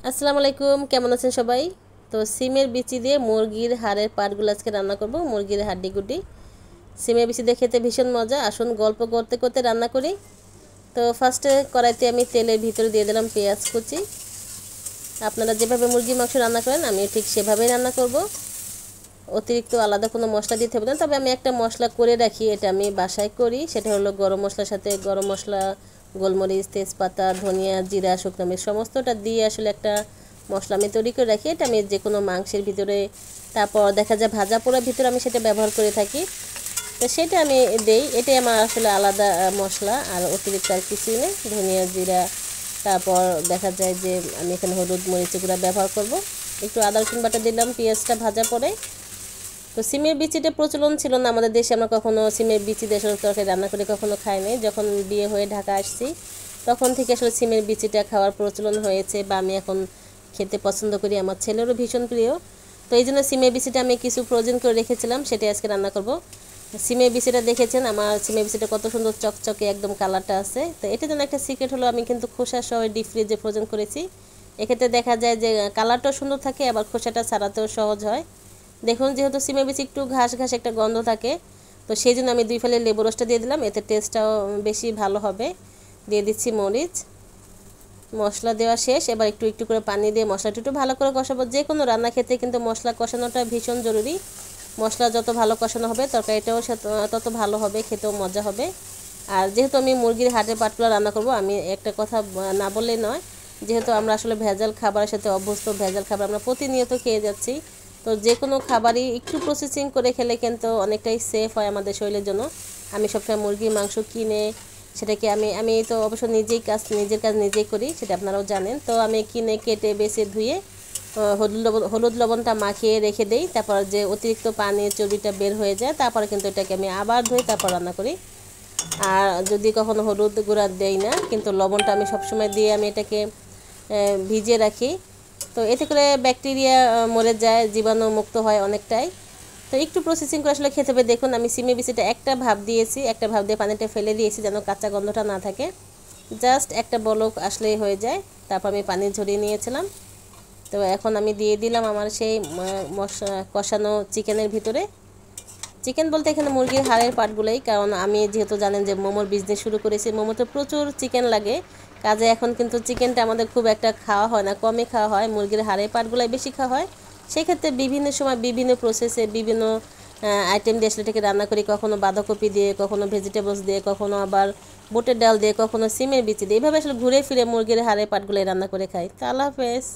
আসসালামু আলাইকুম, কেমন আছেন সবাই? তো সিমের বিচি দিয়ে মুরগির হাড়ের পাটগুলো আজকে রান্না করব। মুরগির হাড্ডি গুড্ডি সিমের বিচি দিয়ে খেতে ভীষণ মজা। আসুন গল্প করতে করতে রান্না করি। তো ফার্স্টে কড়াইতে আমি তেলের ভিতরে দিয়ে দিলাম পেঁয়াজ কুচি। আপনারা যেভাবে মুরগির মাংস রান্না করেন আমি ঠিক সেভাবেই রান্না করব। অতিরিক্ত আলাদা কোনো মশলা দিতে হবে না, তবে আমি একটা মশলা করে রাখি, এটা আমি বাসায় করি। সেটা হলো গরম মশলার সাথে গরম মশলা, গোলমরিচ, তেজপাতা, ধনিয়া, জিরা, শুকনো মরিচ সমস্তটা দিয়ে আসলে একটা মশলা আমি তৈরি করে রাখি। এটা আমি যে কোনো মাংসের ভিতরে, তারপর দেখা যায় ভাজা পোড়ার ভিতরে আমি সেটা ব্যবহার করে থাকি। তো সেটা আমি দেই, এটাই আমার আসলে আলাদা মশলা, আর অতিরিক্ত আর কিছুই নেই। ধনিয়া, জিরা, তারপর দেখা যায় যে আমি এখানে হলুদ মরিচ গুঁড়া ব্যবহার করব। একটু আদা রসুন বাটা দিলাম পেঁয়াজটা ভাজা পরে। তো সিমের বিচিটা প্রচলন ছিল না আমাদের দেশে, আমরা কখনো সিমের বিচি দিয়ে আসলে তরকারি রান্না করে কখনো খাইনি। যখন বিয়ে হয়ে ঢাকা আসছি তখন থেকে আসলে সিমের বিচিটা খাওয়ার প্রচলন হয়েছে, বা আমি এখন খেতে পছন্দ করি, আমার ছেলেরও ভীষণ প্রিয়। তো এই জন্য সিমের বিচিটা আমি কিছু ফ্রোজেন করে রেখেছিলাম, সেটাই আজকে রান্না করব। সিমের বিচিটা দেখেছেন, আমার সিমের বিচিটা কত সুন্দর চকচকে একদম কালারটা আছে। তো এটার জন্য একটা সিক্রেট হলো, আমি কিন্তু খোসা সহ ডিপ ফ্রিজে ফ্রোজেন করেছি। এক্ষেত্রে দেখা যায় যে কালারটাও সুন্দর থাকে, আবার খোসাটা ছাড়াতেও সহজ হয়। দেখুন, যেহেতু সিমের বিচি একটু ঘাস ঘাস একটা গন্ধ থাকে, তো সেই জন্য আমি 2 ফালি লেবু রসটা দিয়ে দিলাম, এতে টেস্টটাও বেশি ভালো হবে। দিয়ে দিচ্ছি মরিচ। মশলা দেওয়া শেষ, এবার একটু একটু করে পানি দিয়ে মশলাটা একটু ভালো করে কষাবো। যে কোনো রান্না খেতে কিন্তু মশলা কষানোটা ভীষণ জরুরি। মশলা যত ভালো কষানো হবে তরকারিটাও তত ভালো হবে, খেতেও মজা হবে। আর যেহেতু আমি মুরগির হাড়ের পাটগুলো রান্না করব, আমি একটা কথা না বললেই নয়, যেহেতু আমরা আসলে ভেজাল খাবারের সাথে অভ্যস্ত, ভেজাল খাবার আমরা প্রতিনিয়ত খেয়ে যাচ্ছি। তো যে কোনো খাবারই একটু প্রসেসিং করে খেলে কিন্তু অনেকটাই সেফ হয় আমাদের শরীরের জন্য। আমি সবসময় মুরগির মাংস কিনে সেটাকে আমি তো অবশ্য নিজের কাজ নিজেই করি, সেটা আপনারাও জানেন। তো আমি কিনে কেটে বেছে ধুয়ে হলুদ লবণটা মাখিয়ে রেখে দেই। তারপর যে অতিরিক্ত পানি চর্বিটা বের হয়ে যায়, তারপরে কিন্তু এটাকে আমি আবার ধুই, তারপর রান্না করি। আর যদি কখনো হলুদ গুঁড়া দেই না, কিন্তু লবণটা আমি সবসময় দিয়ে আমি এটাকে ভিজিয়ে রাখি। তো এতে করে ব্যাকটেরিয়া মরে যায়, জীবাণু মুক্ত হয় অনেকটাই। তো একটু প্রসেসিং করে আসলে খেতে হবে। দেখুন, আমি সিমের বিচিটা একটা ভাপ দিয়েছি, একটা ভাপ দিয়ে পানিটা ফেলে দিয়েছি যেন কাঁচা গন্ধটা না থাকে। জাস্ট একটা বলক আসলেই হয়ে যায়, তারপর আমি পানি ঝরিয়ে নিয়েছিলাম। তো এখন আমি দিয়ে দিলাম আমার সেই কষানো চিকেনের ভিতরে। চিকেন বলতে এখানে মুরগির হাড়ের পাটগুলোই, কারণ আমি যেহেতু জানেন যে মোমোর বিজনেস শুরু করেছি, মোমোতে প্রচুর চিকেন লাগে। কাজে এখন কিন্তু চিকেনটা আমাদের খুব একটা খাওয়া হয় না, কমই খাওয়া হয়, মুরগির হাড়ের পাটগুলোই বেশি খাওয়া হয়। সেক্ষেত্রে বিভিন্ন সময় বিভিন্ন প্রসেসে বিভিন্ন আইটেম দিয়ে আসলে এটাকে রান্না করি, কখনো বাঁধাকপি দিয়ে, কখনো ভেজিটেবলস দিয়ে, কখনো আবার বুটের ডাল দিয়ে, কখনো সিমের বিচি দিয়ে। এইভাবে আসলে ঘুরে ফিরে মুরগির হাড়ের পাটগুলোই রান্না করে খাই। তো আল্লাহ হাফেজ।